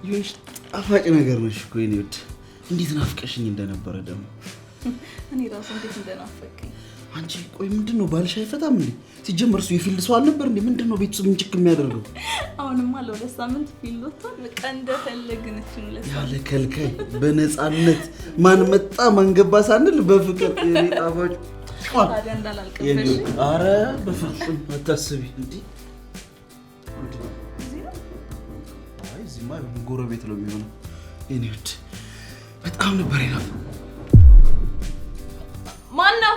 ይሁንሽ ጣፋጭ ነገር ነሽ እኮ የኔ ውድ። እንዴት ናፍቀሽኝ እንደነበረ ደግሞ እኔ ራሱ እንዴት እንደናፈቀኝ። አንቺ ቆይ ምንድነው ባልሽ አይፈታም እንዴ? ሲጀመር እሱ የፊልድ ሰው አልነበር እንዴ? ምንድነው ቤተሰብ ምን ጭክ የሚያደርገው? አሁንማ ለሁለት ሳምንት ፊልድ ወጥቷል። በቃ እንደፈለግን እቺን ያለ ከልካይ በነፃነት ማን መጣ ማን ገባ ሳንል በፍቅር የኔ ጣፋጭ ታዲያ እንዳላልቅብሽ። ኧረ በፍጹም አታስቢ እንዴ። እዚህማ ጎረቤት ነው የሚሆነው። የኔ ውድ በጣም ነበር የናፈቀው። ማን ነው?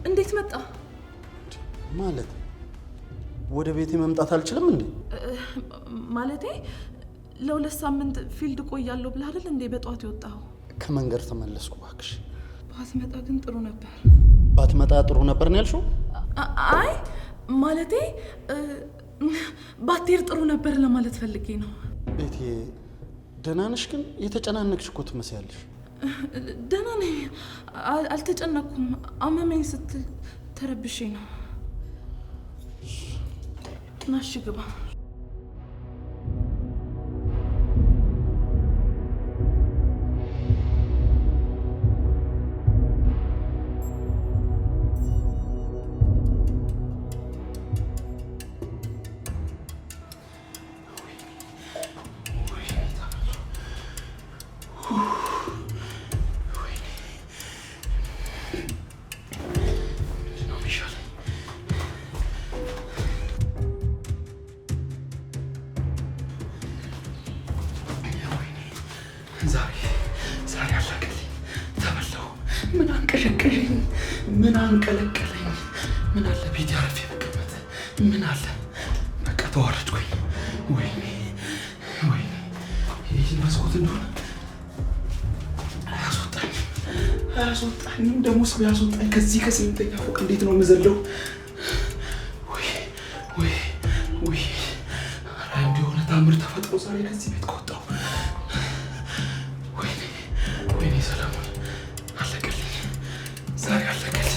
እንዴት መጣ ማለት? ወደ ቤቴ መምጣት አልችልም እንዴ? ማለቴ ለሁለት ሳምንት ፊልድ ቆያለሁ ብለህ አይደል እንዴ በጧት የወጣው? ከመንገድ ተመለስኩ እባክሽ። ባትመጣ ግን ጥሩ ነበር። ባትመጣ ጥሩ ነበር ነው ያልሽው? አይ ማለቴ ባትሄድ ጥሩ ነበር ለማለት ፈልጌ ነው። ቤቴ ደህና ነሽ? ግን የተጨናነቅሽ እኮ ትመስያለሽ። ደህና ነኝ፣ አልተጨነኩም። አመመኝ ስትል ተረብሼ ነው። ናሽ ግባ። ዛሬ አላቀልኝ ተበላሁ። ምን አንቀሸቀሸኝ? ምን አንቀለቀለኝ? ምን አለ ቤት ያረፍ የመቀመጥ ምን አለ? በቃ ተዋረድኩኝ። ወይኔ ወይኔ፣ ይህ መስኮት እንደሆነ አያስወጣኝም። ደግሞስ ቢያስወጣኝ ከዚህ ከስምንተኛ ፎቅ እንዴት ነው የምዘለው? ወይ ወይ ወይ፣ ኧረ እንዲሆነ ታምር ተፈጥሮ ዛሬ ከዚህ ቤት ከወጣሁ። ወይኔ ሰለሞን፣ አለቀልኝ ዛሬ፣ አለቀልኝ።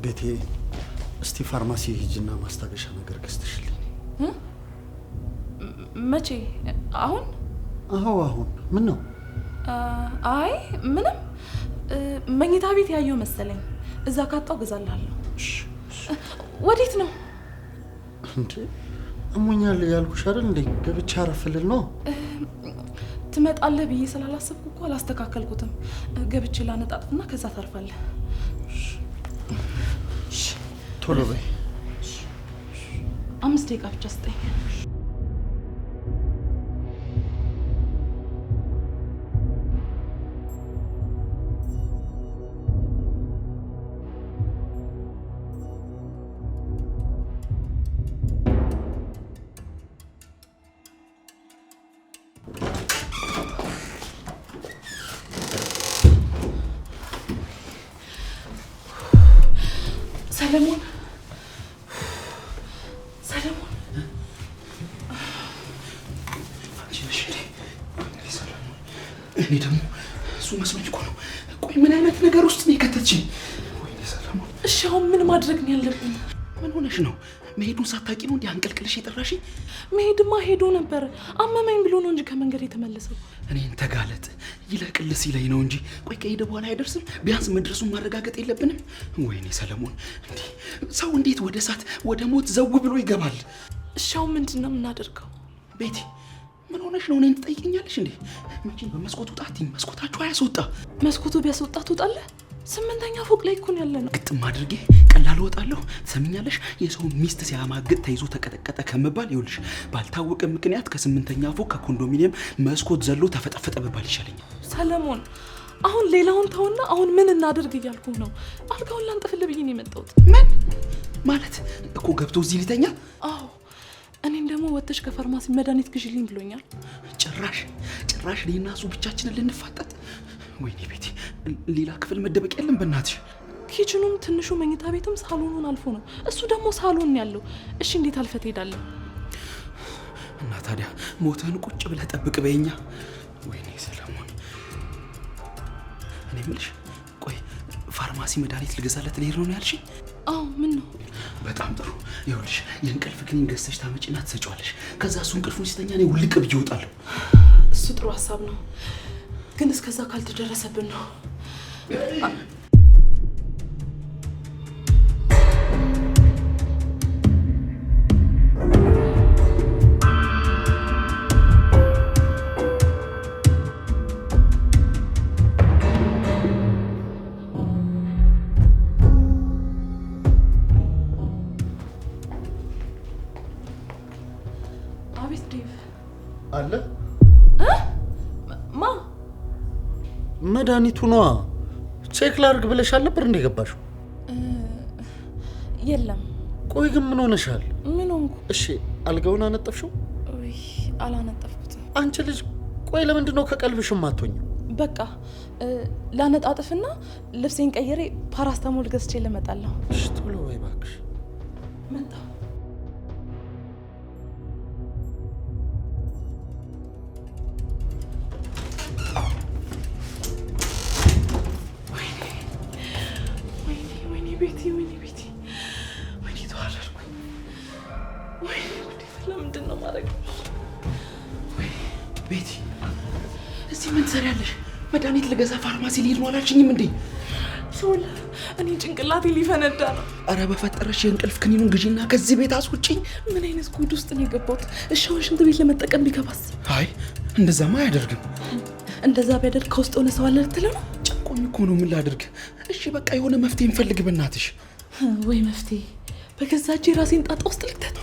ቤቴ እስቲ ፋርማሲ ሂጂና ማስታገሻ ነገር ገዝተሽልኝ። መቼ? አሁን? አዎ አሁን። ምን ነው? አይ ምንም፣ መኝታ ቤት ያየው መሰለኝ። እዛ ካጣው ገዛላለሁ። ወዴት ነው እንዴ? አሞኛል ያልኩሽ አይደል እንዴ? ገብቻ አረፍልል ነው። ትመጣለህ ብዬ ስላላሰብኩ እኮ አላስተካከልኩትም። ገብቼ ላነጣጥፍና ከዛ ታርፋለህ። ቶሎ በይ። 5 ደቂቃ ብቻ ስጠኝ። ሰለሞን አንቺ ነሽ ሰለሞን? እኔ ደግሞ እሱ መስሎኝ እኮ ነው። ቆይ ምን አይነት ነገር ውስጥ ነው የከተትሽኝ? ወይኔ ሰለሞን። እሺ አሁን ምን ማድረግ ነው ያለብን? ምን ሆነሽ ነው? መሄዱን ሳታውቂ ነው እንዴ አንቀልቅልሽ የጠራሽኝ? መሄድማ ሄዶ ነበር። አመመኝ ብሎ ነው እንጂ ከመንገድ የተመለሰው። እኔን ተጋለጥ ይለቅልስ ይለኝ ነው እንጂ ቆይ ከሄደ በኋላ አይደርስም? ቢያንስ መድረሱን ማረጋገጥ የለብንም? ወይኔ ሰለሞን፣ እንዴ ሰው እንዴት ወደ እሳት ወደ ሞት ዘው ብሎ ይገባል? እሺ አሁን ምንድን ነው የምናደርገው? ቤቲ ምን ሆነሽ ነው እኔን ትጠይቀኛለሽ እንዴ? መቼም በመስኮቱ ጣትኝ መስኮታችሁ አያስወጣ። መስኮቱ ቢያስወጣ ትወጣለህ? 8ኛ ፎቅ ላይ እኮ ነው ያለነው። ግጥም አድርጌ ቀላል እወጣለሁ። ትሰሚኛለሽ? የሰው ሚስት ሲያማግጥ ተይዞ ተቀጠቀጠ ከመባል ይኸውልሽ ባልታወቀ ምክንያት ከ8ኛ ፎቅ ከኮንዶሚኒየም መስኮት ዘሎ ተፈጠፈጠ መባል ይሻለኛል። ሰለሞን አሁን ሌላውን ተውና አሁን ምን እናደርግ እያልኩ ነው። አልጋውን ላንጥፍልህ ብዬ ነው የመጣሁት። ምን ማለት እኮ ገብቶ እዚህ ሊተኛ? አዎ እኔም ደግሞ ወጥተሽ ከፋርማሲ መድኃኒት ግዢልኝ ብሎኛል። ጭራሽ እኔና እሱ ብቻችንን ልንፋጠጥ? ወይኔ ቤቲ ሌላ ክፍል መደበቅ የለም በእናትሽ? ኪችኑም ትንሹ መኝታ ቤትም ሳሎኑን አልፎ ነው። እሱ ደግሞ ሳሎን ያለው። እሺ እንዴት አልፈት ሄዳለሁ? እና ታዲያ ሞተን ቁጭ ብለህ ጠብቅ በይኛ። ወይኔ ሰለሞን፣ እኔ የምልሽ ቆይ ፋርማሲ መድኃኒት ልገዛለት ልሄድ ነው ያልሽኝ? አዎ ምን ነው? በጣም ጥሩ። ይኸውልሽ የእንቅልፍ ክኒን ገዝተሽ ታመጪና ትሰጪዋለሽ። ከዛ እሱ እንቅልፉን ሲተኛ እኔ ውልቅ ብዬ እወጣለሁ። እሱ ጥሩ ሀሳብ ነው፣ ግን እስከዛ ካልተደረሰብን ነው። አቤት ዴቭ አለ ማ መድኃኒቱ ነዋ። ቼክ ላድርግ ብለሽ አልነበር እንደ ገባሽው? የለም። ቆይ ግን ምን ሆነሻል? ምን ሆንኩ? እሺ አልጋውን አነጠፍሽው? ወይ አላነጠፍኩትም። አንቺ ልጅ ቆይ ለምንድን ነው ከቀልብሽም አትሆኝም? በቃ ላነጣጥፍና ልብሴን ቀይሬ ፓራስታሞል ገዝቼ ልመጣለሁ። እሺ ቶሎ ወይ እባክሽ። መጣ ቤቲ ተዋረድኩኝ። ለምንድን ነው ማድረግ? ቤቲ እዚህ ምን ትሰሪያለሽ? መድኃኒት ልገዛ ፋርማሲ ልሄድ ነው አላልሽኝም እንዴ? ሶል እኔ ጭንቅላቴ ሊፈነዳ ነው። አረ በፈጠረሽ የእንቅልፍ ክኒኑን ግዢና ከዚህ ቤት አስውጪኝ። ምን አይነት ጉድ ውስጥ ነው የገባሁት? እሺ አሁን ሽንት ቤት ለመጠቀም ቢገባስ? አይ እንደዛማ አያደርግም። እንደዛ ቢያደርግ ከውስጥ ሆነ ሰው አለ ልትለው ነው? ጨንቆኝ እኮ ነው። ምን ላድርግ? እሺ በቃ የሆነ መፍትሄ እንፈልግ በእናትሽ። ወይ መፍትሄ? በገዛ እጄ ራሴን ጣጣ ውስጥ ልክተት?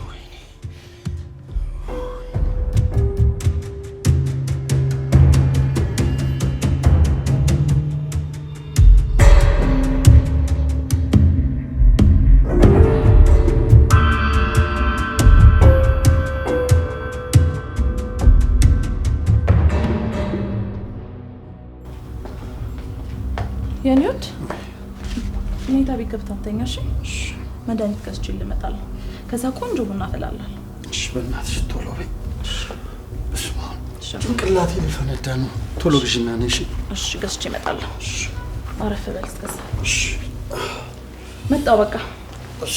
የኔ ወድ ሁኔታ ቤት ገብተን ተኛ። እሺ መድኃኒት ገዝቼ ልመጣለሁ። ከዛ ቆንጆ ቡና አፈላለሁ። እሺ በእናትሽ ቶሎ በይ። ጭንቅላቴ ሊፈነዳ ነው። ቶሎ ግዢና ነይ። እሺ ገዝቼ እመጣለሁ። አረፍ በል እስከዛ። እሺ መጣሁ በቃ። እሺ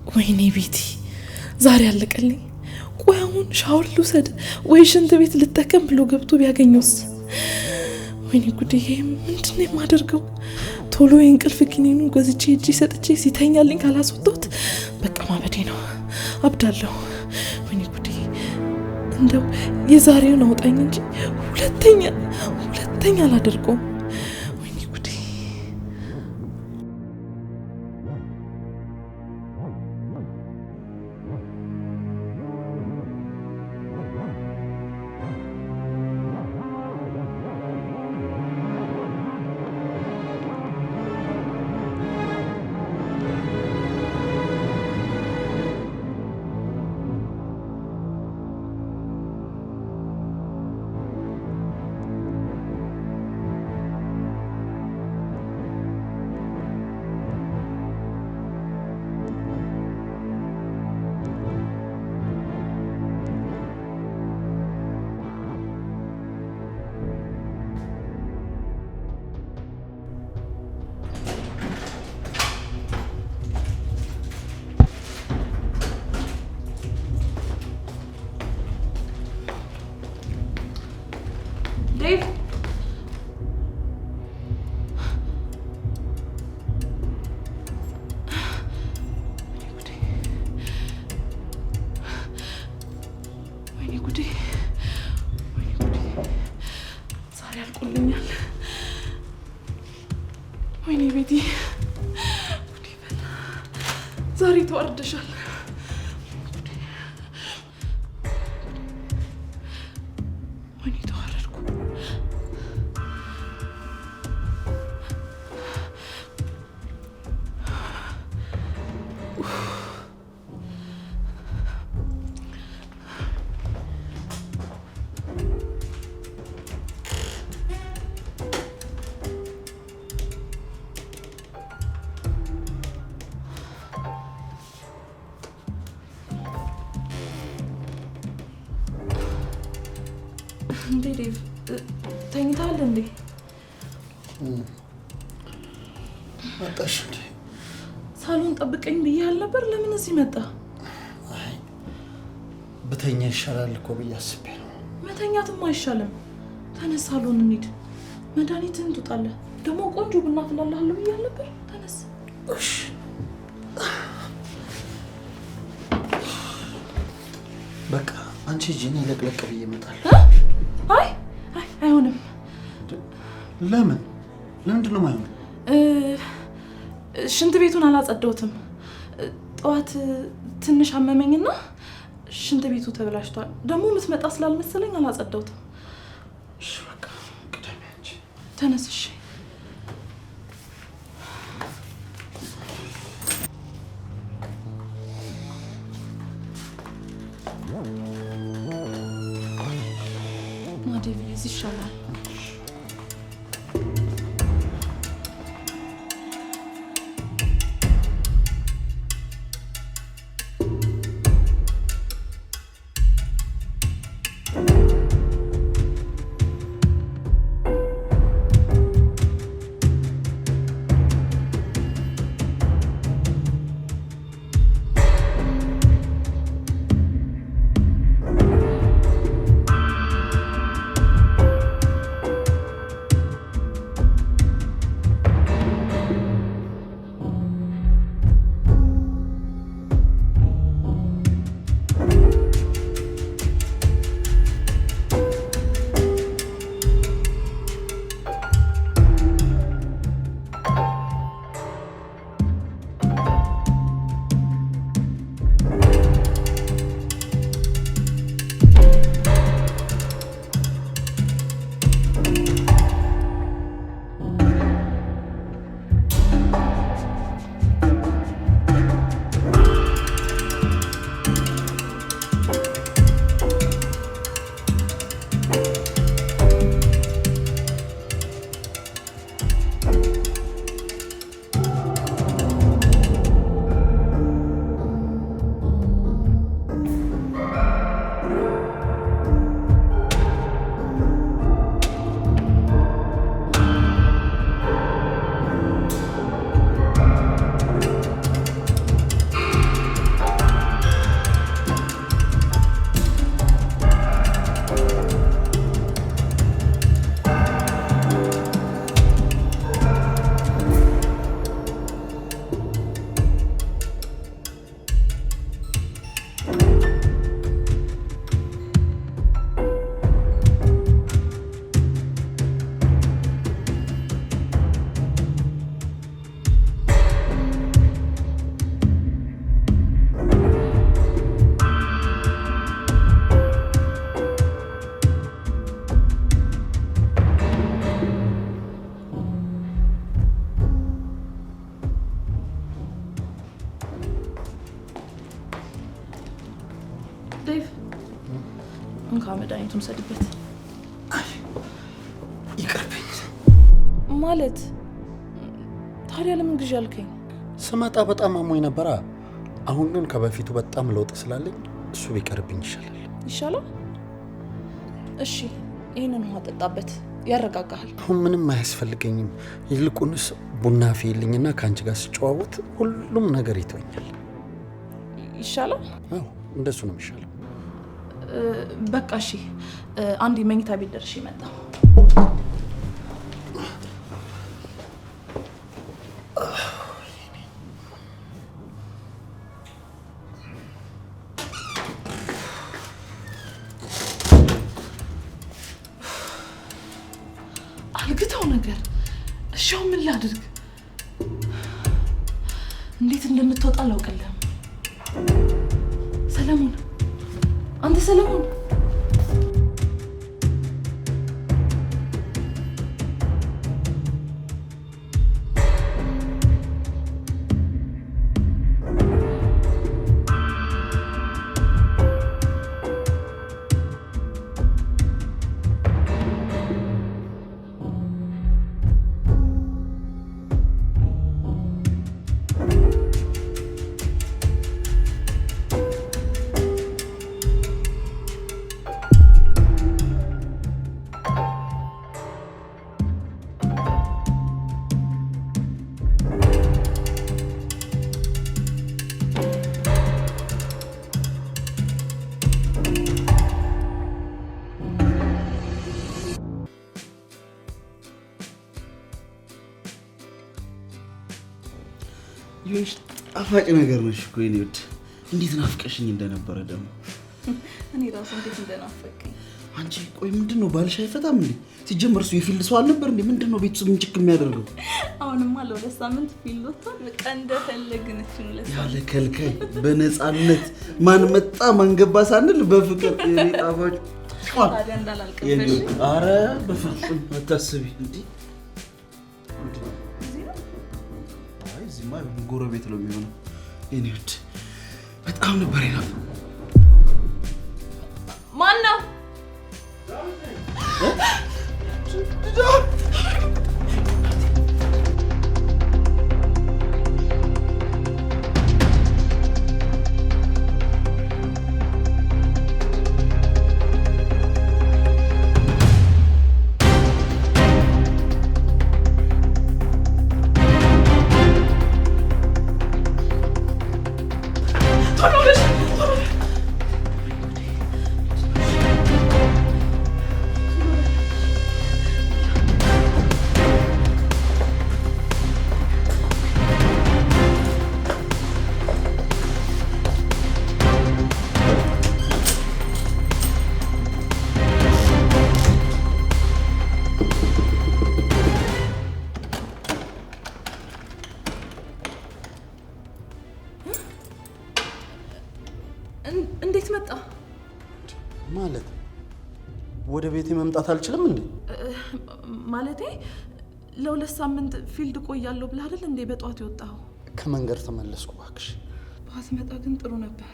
ወይኔ ቤቲ ዛሬ አለቀልኝ። ቆይ አሁን ሻወር ልውሰድ ወይ ሽንት ቤት ልጠቀም ብሎ ገብቶ ቢያገኘውስ? ወይኔ ጉዴ ምንድነው የማደርገው? ቶሎ የእንቅልፍ ኪኒኑ ገዝቼ እጄ ሰጥቼ ሲተኛልኝ ካላስወጣሁት በቃ ማበዴ ነው፣ አብዳለሁ። ወይኔ ጉዴ እንደው የዛሬውን አውጣኝ እንጂ ሁለተኛ አላደርገውም። ወይኔ ጉዴ ዴቭ ወይኔ ጉዴ ዛሬ አልቆልኛል። ወይኔ ቤቲ ዛሬ ተዋርደሻል። ወይኔ ተዋረድኩ። እንዴ ዴቭ ተኝተሃል እንዴ? መጣሽ እንዴ? ሳሎን ጠብቀኝ ብዬሽ ነበር። ለምን እዚህ መጣ? አይ ብተኛ ይሻላል እኮ ብዬ አስቤ ነው። መተኛትም አይሻልም። ተነስ ሳሎን እንሂድ። መድኃኒትህን ትውጣለህ። ደግሞ ቆንጆ ቡና አፍላለሁ ብዬሽ ነበር። ተነስ። እሺ በቃ አንቺ ጂኒ ለቅለቅ ብዬ እመጣለሁ። አይሆንም። ለምንድን ነው የማይሆነው? ሽንት ቤቱን አላጸዳሁትም። ጠዋት ትንሽ አመመኝና ሽንት ቤቱ ተበላሽቷል። ደግሞ የምትመጣ ስላልመሰለኝ አላጸዳሁትም። እሺ በቃ ቅደም አንቺ። ተነስ እሺ። ማዴቪ ይሻላል። መድኃኒቱን ሰድበት። አይ ይቅርብኝ። ማለት ታዲያ ለምን ግዢ አልከኝ? ስመጣ በጣም አሞኝ ነበራ። አሁን ግን ከበፊቱ በጣም ለውጥ ስላለኝ እሱ ቢቀርብኝ ይሻላል። ይሻላል? እሺ ይሄንን ውሃ ጠጣበት፣ ያረጋጋሃል። አሁን ምንም አያስፈልገኝም። ይልቁንስ ቡና ፊልኝና ከአንቺ ጋር ስጨዋወት ሁሉም ነገር ይተወኛል። ይሻላል? አዎ እንደሱ ነው የሚሻለው። በቃ እሺ፣ አንድ መኝታ ቤት ደርሼ መጣሁ። አልግታው ነገር እሺው ምን ላድርግ? እንዴት እንደምትወጣ አላውቅልህም። ሰለሞን፣ አንተ ሰለሞን፣ ይሁንሽ ጣፋጭ ነገር ነሽ እኮ የኔ ውድ። እንዴት ናፍቀሽኝ እንደነበረ ደግሞ እኔ ራሱ እንዴት እንደናፈቀኝ። አንቺ ቆይ ምንድነው ባልሽ አይፈታም እንዴ? ሲጀመር እሱ የፊልድ ሰው አልነበር እንዴ? ምንድነው ቤቱ ምን ጭክ የሚያደርገው? አሁንማ ለሁለት ሳምንት ፊልድ ወጥቷል። በቃ እንደፈለግን ያለ ከልካይ በነፃነት ማን መጣ ማን ገባ ሳንል በፍቅር የኔ ጣፋጭ ታዲያ እንዳላልቅብሽ። ኧረ በፍጹም አታስቢ እንዴ። አይ ጎረቤት ነው የሚሆነው። የኔ ውድ በጣም ነበር የናፈቀኝ። ማን ነው? እንዴት መጣ? ማለት ወደ ቤቴ መምጣት አልችልም እንዴ? ማለቴ ለሁለት ሳምንት ፊልድ ቆያለሁ ብለህ አይደል እንዴ በጧት የወጣው? ከመንገድ ተመለስኩ እባክሽ። ባትመጣ ግን ጥሩ ነበር።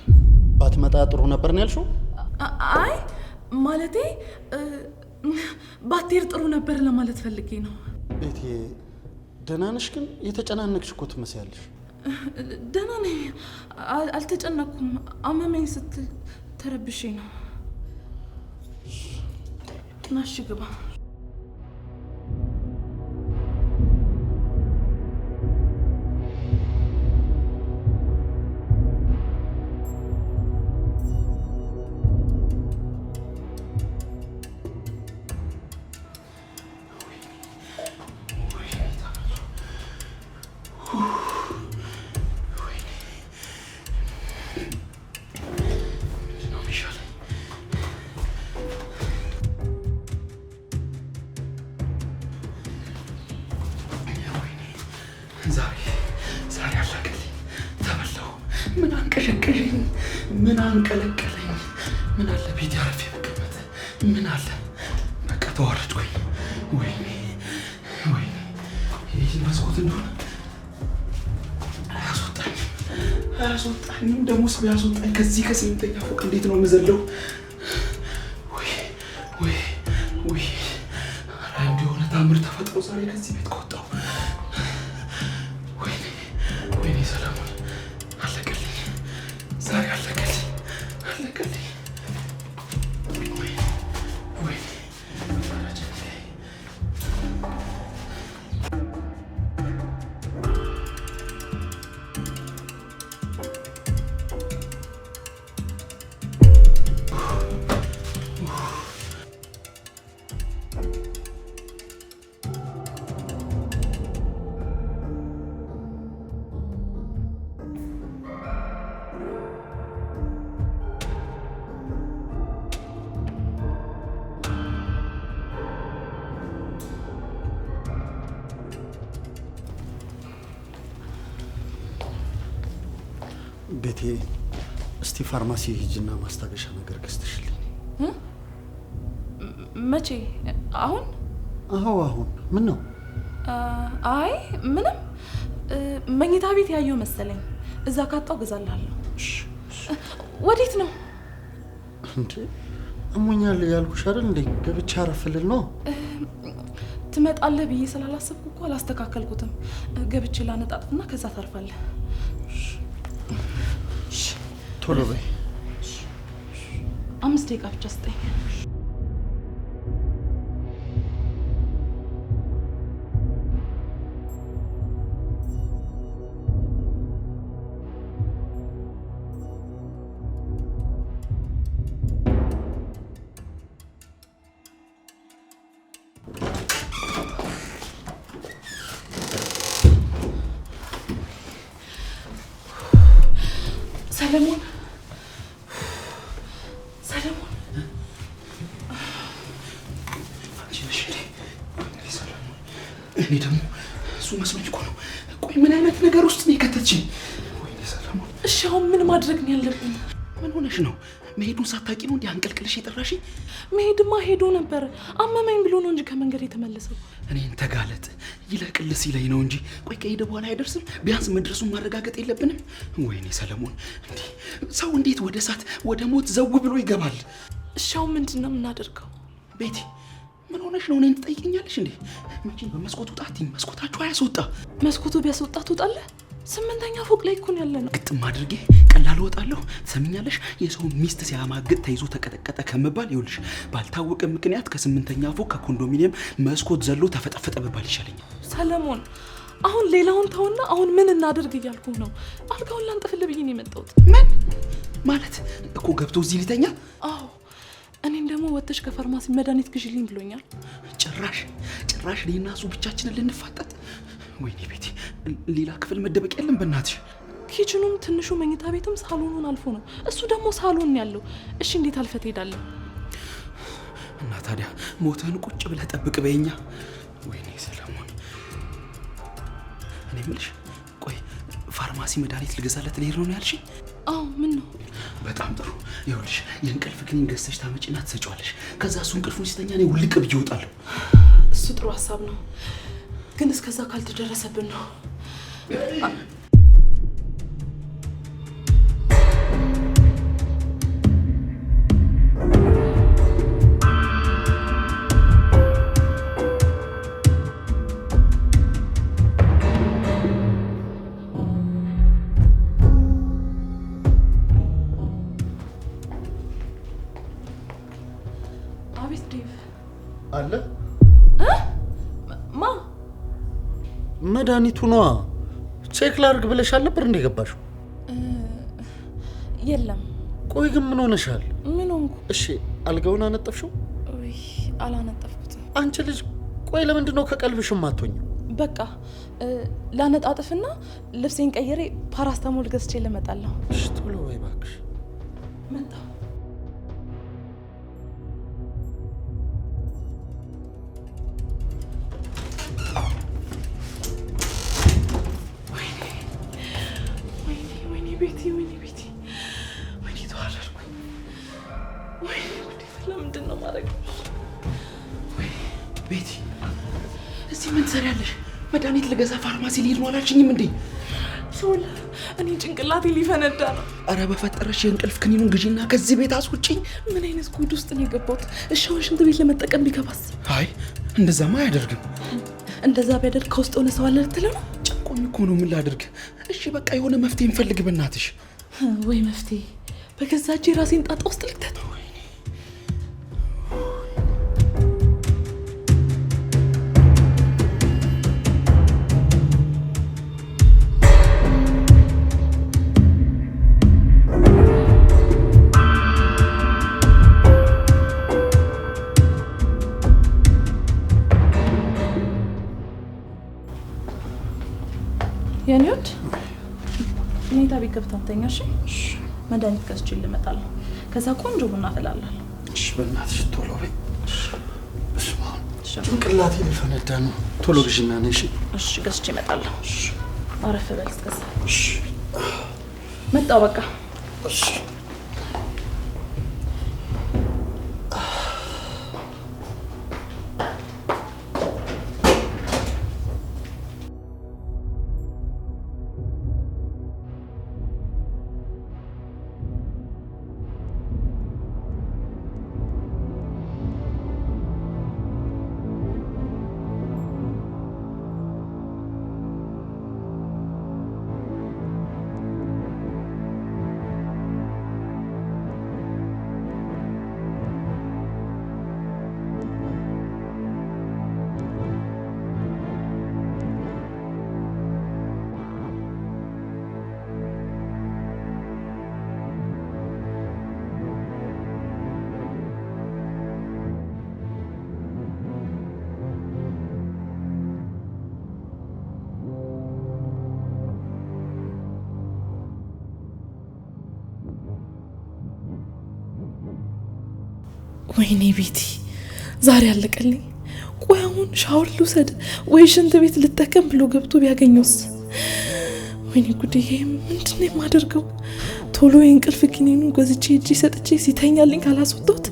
ባትመጣ ጥሩ ነበር ነው ያልሽው? አይ ማለቴ ባትሄድ ጥሩ ነበር ለማለት ፈልጌ ነው። ቤቴ ደህና ነሽ? ግን የተጨናነቅሽ እኮ ትመስያለሽ። ደህና ነኝ፣ አልተጨነኩም። አመመኝ ስትል ተረብሼ ነው። ናሽ ግባ። ዛሬ አለቀልኝ፣ ተበላሁ። ምን አንቀሸቀሸኝ፣ ምን አንቀለቀለኝ። ምን አለ ቤት ያረፌ በቀመጥ፣ ምን አለ በቃ ተዋረድኩኝ። ወይኔ ወይኔ፣ ይህ መስኮት እንደሆነ አያስወጣኝም። ደግሞ ሰው ያስወጣኝ ከዚህ ከስምንተኛ ፎቅ እንዴት ነው የምዘለው? ወይ በታምር ተፈጥሮ ዛሬ ከዚህ ቤት ከወጣሁ ወይኔ ሰለሞን አለቀልኝ። ዛሬ አለቀልኝ። ቤቴ እስቲ ፋርማሲ ሂጂና ማስታገሻ ነገር ገዝተሽልኝ። መቼ? አሁን? አሁን ምን ነው? አይ ምንም፣ መኝታ ቤት ያየው መሰለኝ። እዛ ካጣው ገዛልሃለሁ። ወዴት ነው እንዴ? አሞኛል ያልኩሽ አይደል እንዴ? ገብቻ አረፍልል ነው። ትመጣለህ ብዬ ስላላሰብኩ እኮ አላስተካከልኩትም። ገብቼ ላነጣጥፍና ከዛ ታርፋለህ። ቶሎ በይ። 5 ደቂቃ ብቻ ስጠኝ። ሰለሞን እኔ ደግሞ እሱ መስሎኝ እኮ ነው። ቆይ ምን አይነት ነገር ውስጥ ነው የከተትሽኝ? ወይኔ ሰለሞን። እሺ አሁን ምን ማድረግ ነው ያለብን? ምን ሆነሽ ነው? መሄዱን ሳታውቂ ነው እንዲህ አንቀልቅልሽ የጠራሽኝ? መሄድማ ሄዶ ነበር። አመመኝ ብሎ ነው እንጂ ከመንገድ የተመለሰው። እኔን ተጋለጥ ይለቅልስ ይለኝ ነው እንጂ ቆይ ከሄደ በኋላ አይደርስም? ቢያንስ መድረሱን ማረጋገጥ የለብንም? ወይኔ ሰለሞን፣ እንዲህ ሰው እንዴት ወደ እሳት ወደ ሞት ዘው ብሎ ይገባል? እሺ አሁን ምንድን ነው የምናደርገው? ቤቲ ምን ሆነሽ ነው? እኔን ትጠይቀኛለሽ እንዴ? መቼም በመስኮቱ ጣትኝ። መስኮታችሁ አያስወጣ። መስኮቱ ቢያስወጣ ትወጣለህ? 8ኛ ፎቅ ላይ እኮ ነው ያለነው። ግጥም አድርጌ ቀላል እወጣለሁ። ትሰሚኛለሽ? የሰው ሚስት ሲያማግጥ ተይዞ ተቀጠቀጠ ከመባል ይኸውልሽ ባልታወቀ ምክንያት ከ8ኛ ፎቅ ከኮንዶሚኒየም መስኮት ዘሎ ተፈጠፈጠ መባል ይሻለኛል። ሰለሞን አሁን ሌላውን ተውና አሁን ምን እናደርግ እያልኩ ነው። አልጋውን ላንጥፍልህ ብዬ ነው የመጣሁት። ምን ማለት እኮ ገብቶ እዚህ ሊተኛ? አዎ እኔን ደግሞ ወጥተሽ ከፋርማሲ መድኃኒት ግዢልኝ ብሎኛል። ጭራሽ እኔና እሱ ብቻችንን ልንፋጠጥ? ወይኔ ቤቲ ሌላ ክፍል መደበቅ የለም በእናትሽ? ኪችኑም ትንሹ መኝታ ቤትም ሳሎኑን አልፎ ነው። እሱ ደግሞ ሳሎን ያለው። እሺ እንዴት አልፈህ ትሄዳለህ? እና ታዲያ ሞትህን ቁጭ ብለህ ጠብቅ በይኛ። ወይኔ ሰለሞን፣ እኔ የምልሽ ቆይ ፋርማሲ መድኃኒት ልገዛለት ልሄድ ነው ያልሽኝ? አዎ ምን ነው? በጣም ጥሩ። ይኸውልሽ የእንቅልፍ ክኒን ገዝተሽ ታመጪና ትሰጪዋለሽ። ከዛ እሱ እንቅልፉን ሲተኛ እኔ ውልቅ ብዬ እወጣለሁ። እሱ ጥሩ ሀሳብ ነው፣ ግን እስከዛ ካልተደረሰብን ነው። አቤት ዴቭ አለ ማ መድኃኒቱ ነዋ። ቼክ ላድርግ ብለሽ አልነበር እንደ ገባሽው? የለም። ቆይ ግን ምን ሆነሻል? ምን ሆንኩ? እሺ አልጋውን አነጠፍሽው? ወይ አላነጠፍኩትም። አንቺ ልጅ ቆይ ለምንድን ነው ከቀልብሽም አትሆኝም? በቃ ላነጣጥፍና ልብሴን ቀይሬ ፓራስታሞል ገዝቼ ልመጣለሁ። እሺ ቶሎ በይ እባክሽ። መጣሁ። ቤቲ ወይኔ ተዋረድኩኝ። ወይኔ ለምንድን ነው ማድረግ? ቤቲ እዚህ ምን ትሰሪያለሽ? መድኃኒት ልገዛ ፋርማሲ ልሄድ ነው አላልሽኝም እንዴ? ሶል እኔ ጭንቅላቴ ሊፈነዳ ነው። አረ በፈጠረሽ የእንቅልፍ ክኒኑን ግዢና ከዚህ ቤት አስውጪኝ። ምን አይነት ጉድ ውስጥ ነው የገባሁት? እሺ አሁን ሽንት ቤት ለመጠቀም ቢገባስ? አይ እንደዛማ አያደርግም። እንደዛ ቢያደርግ ከውስጥ ሆነ ሰው አለ ልትለው ነው? ጨንቆኝ እኮ ነው። ምን ላድርግ? እሺ በቃ የሆነ መፍትሄ እንፈልግ በእናትሽ። ወይ መፍትሄ በገዛ እጄ ራሴን ጣጣ ውስጥ ልክተት። የኔውድ ኔታ ቢገብታ ተኛሽ። መድኃኒት ገዝቼ ልመጣለሁ። ከዛ ቆንጆ ቡና አፈላለሁ። እሺ በእናትሽ ቶሎ በይ። በስመ አብ ጭንቅላቴ ሊፈነዳ ነው። ቶሎ ግዢና ነሽ። እሺ ገዝቼ እመጣለሁ። አረፍ በል እስከዛ። እሺ መጣሁ በቃ። እሺ ወይኔ ቤቲ ዛሬ አለቀልኝ። ቆይ አሁን ሻወር ልውሰድ ወይ ሽንት ቤት ልጠቀም ብሎ ገብቶ ቢያገኘውስ? ወይኔ ጉዴ ምንድነው የማደርገው? ቶሎ የእንቅልፍ ኪኒኑ ገዝቼ እጄ ሰጥቼ ሲተኛልኝ ካላስወጣሁት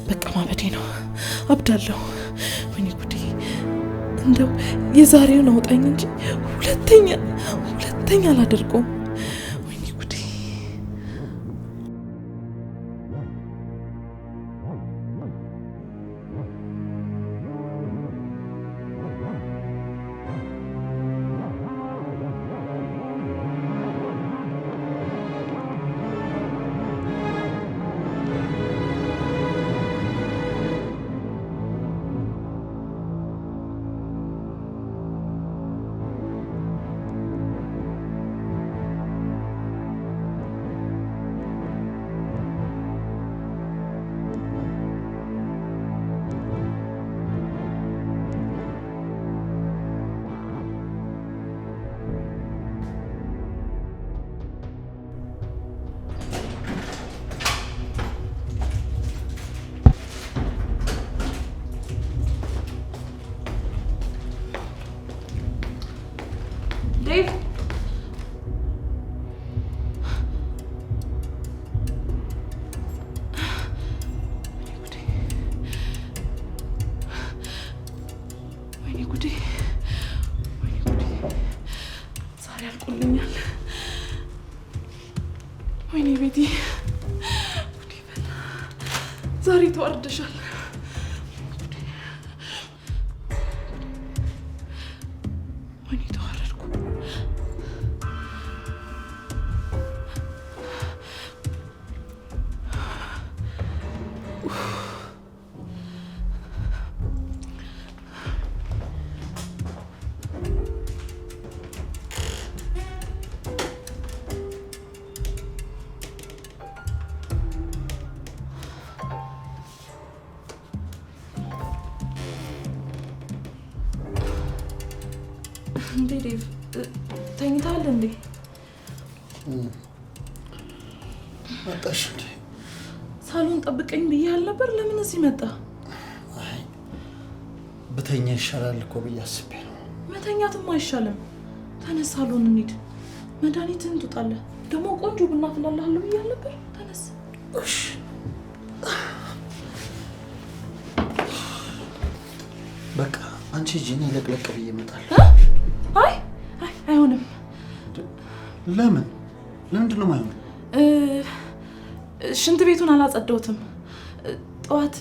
በቃ ማበዴ ነው፣ አብዳለሁ። ወይኔ ጉዴ እንደው የዛሬውን አውጣኝ እንጂ ሁለተኛ አላደርገውም። ወይኔ ቤቲ ዛሬ ተዋርደሻል። ወይኔ ተዋረድኩ። እንዴ ዴቭ ተኝታል እንዴ? መጣሽ እንዴ? ሳሎን ጠብቀኝ ብዬሽ ነበር። ለምን እዚህ መጣ? አይ በተኛ ይሻላል እኮ ብዬ አስቤ ነው። መተኛትም አይሻልም። ተነስ ሳሎን እንሂድ። መድኃኒትህን ትውጣለህ። ደግሞ ቆንጆ ቡና አፍላለሁ ብዬሽ ነበር። ተነስ። እሺ በቃ አንቺ ጂኒ ለቅለቅ ብዬ እመጣለሁ። አይ አይሆንም። ለምን? ለምንድን ነው የማይሆነው? ሽንት ቤቱን አላጸዳሁትም። ጠዋት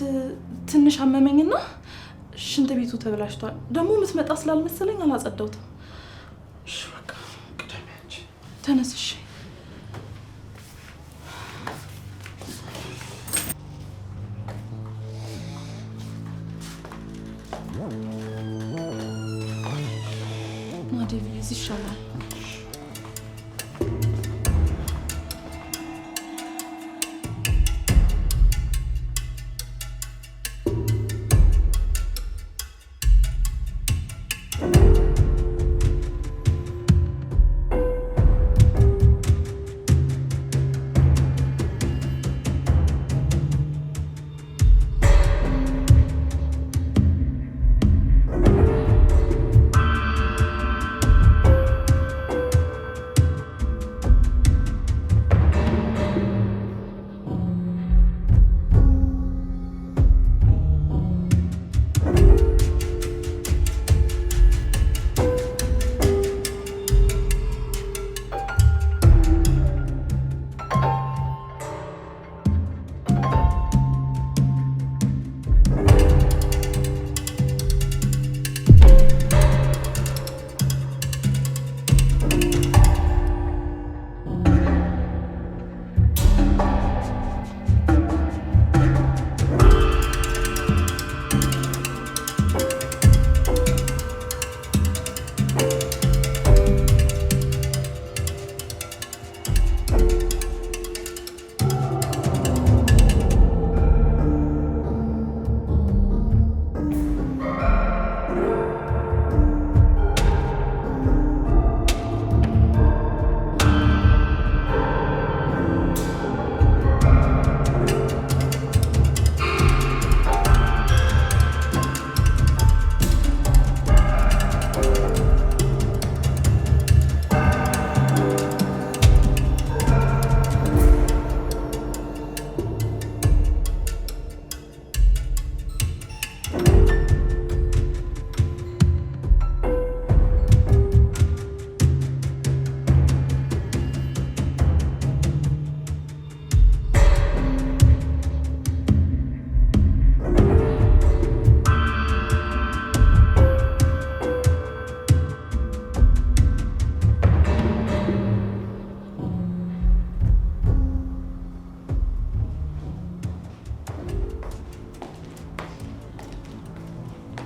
ትንሽ አመመኝና ሽንት ቤቱ ተበላሽቷል። ደግሞ የምትመጣ ስላልመሰለኝ አላጸዳውትም። እሺ በቃ ቅደም አንቺ። ተነስ እሺ። ማዴቪ እዚህ ይሻላል።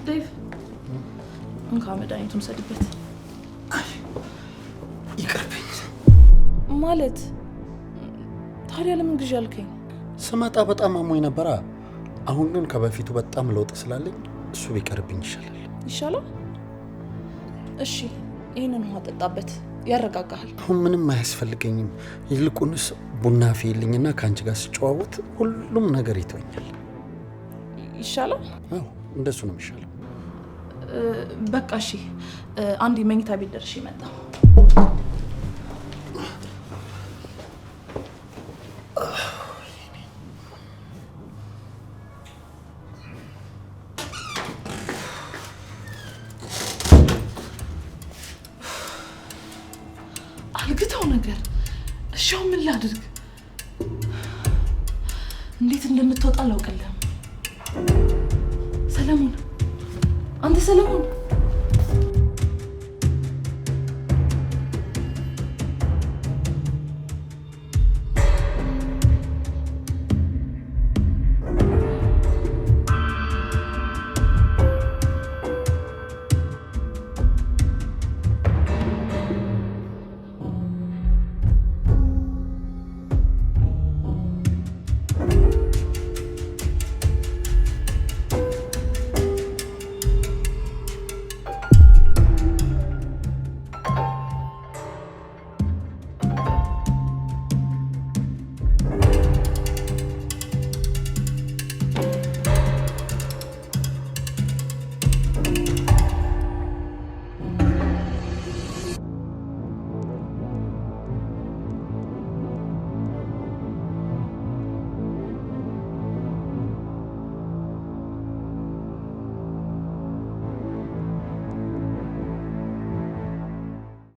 ዴቭ እንካ መድኃኒቱን ሰድበት። አይ ይቅርብኝ። ማለት ታዲያ ለምን ግዢ አልከኝ? ስመጣ በጣም አሞኝ ነበራ። አሁን ግን ከበፊቱ በጣም ለውጥ ስላለኝ እሱ ቢቀርብኝ ይሻላል። ይሻላል? እሺ ይህንን ውሃ ጠጣበት፣ ያረጋጋሃል። አሁን ምንም አያስፈልገኝም። ይልቁንስ ቡና አፍይልኝና ከአንቺ ጋር ስጨዋወት ሁሉም ነገር ይተወኛል። ይሻላል? አዎ እንደሱ ነው የሚሻለው። በቃ እሺ፣ አንድ መኝታ ቤት ደርሼ መጣሁ። አልግታው ነገር። እሺ አሁን ምን ላድርግ? እንዴት እንደምትወጣ አላውቅልህም። ሰለሞን፣ አንተ ሰለሞን